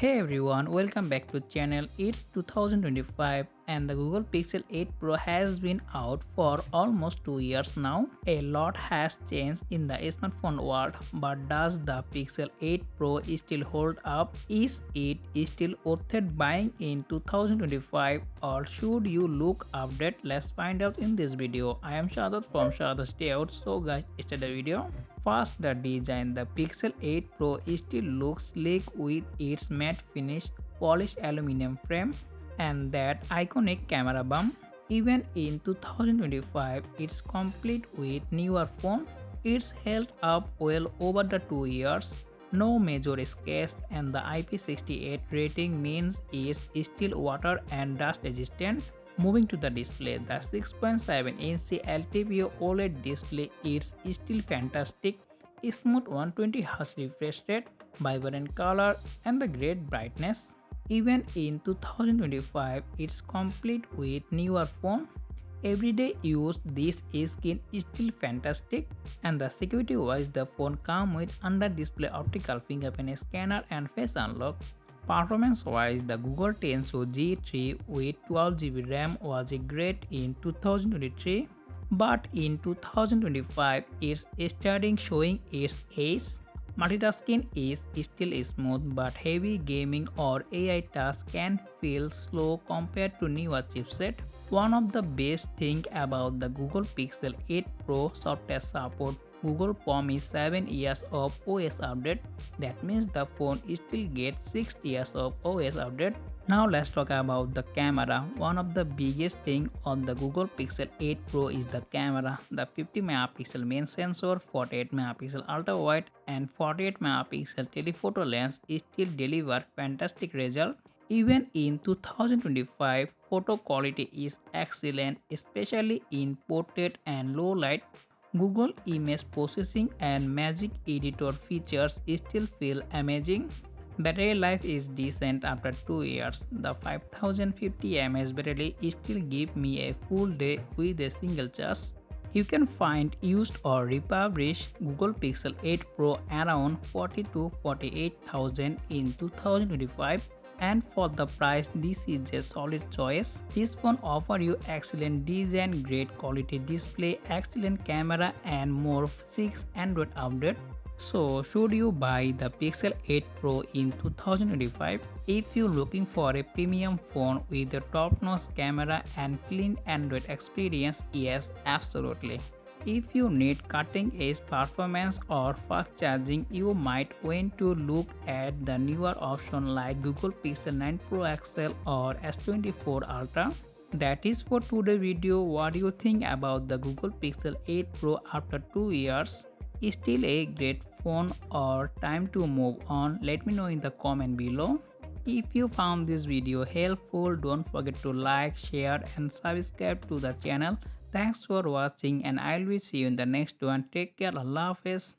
Hey everyone, welcome back to channel. It's 2025 and the Google Pixel 8 Pro has been out for almost 2 years now. A lot has changed in the smartphone world, but does the Pixel 8 Pro still hold up? Is it still worth it buying in 2025 or should you look update? Let's find out in this video. I am Shadat from Shadat Stay Out. So guys, start the video. First, the design. The Pixel 8 Pro still looks sleek with its matte finish, polished aluminum frame, and that iconic camera bump. Even in 2025, it's complete with newer phone. It's held up well over the 2 years. No major scratches and the IP68 rating means it's still water and dust resistant. Moving to the display, the 6.7-inch LTPO OLED display is still fantastic. Smooth 120Hz refresh rate, vibrant color, and the great brightness. Even in 2025, it's complete with newer phone. Everyday use this skin is still fantastic, and the security wise the phone comes with under display optical fingerprint scanner and face unlock. Performance wise the Google Tensor G3 with 12 GB RAM was great in 2023, but in 2025 it's starting showing its age. Multitasking is still smooth, but heavy gaming or AI tasks can feel slow compared to newer chipset. One of the best things about the Google Pixel 8 Pro software support. Google promised 7 years of OS update. That means the phone still gets 6 years of OS update. Now let's talk about the camera. One of the biggest thing on the Google Pixel 8 Pro is the camera. The 50 megapixel main sensor, 48 megapixel ultra wide and 48 megapixel telephoto lens still deliver fantastic result. Even in 2025, photo quality is excellent, especially in portrait and low light. Google image processing and Magic Editor features still feel amazing. Battery life is decent after 2 years. The 5050 mAh battery still give me a full day with a single charge. You can find used or refurbished Google Pixel 8 Pro around 40 to 48,000 in 2025, and for the price this is a solid choice. This phone offers you excellent design, great quality display, excellent camera and more 6 Android update. So should you buy the Pixel 8 Pro in 2025? If you're looking for a premium phone with a top-notch camera and clean Android experience, yes, absolutely. If you need cutting-edge performance or fast charging, you might want to look at the newer option like Google Pixel 9 Pro XL or S24 Ultra. That is for today's video. What do you think about the Google Pixel 8 Pro after 2 years? Is still a great phone or time to move on? Let me know in the comment below. If you found this video helpful, don't forget to like, share and subscribe to the channel. Thanks for watching and I will see you in the next one. Take care. Allah Hafiz.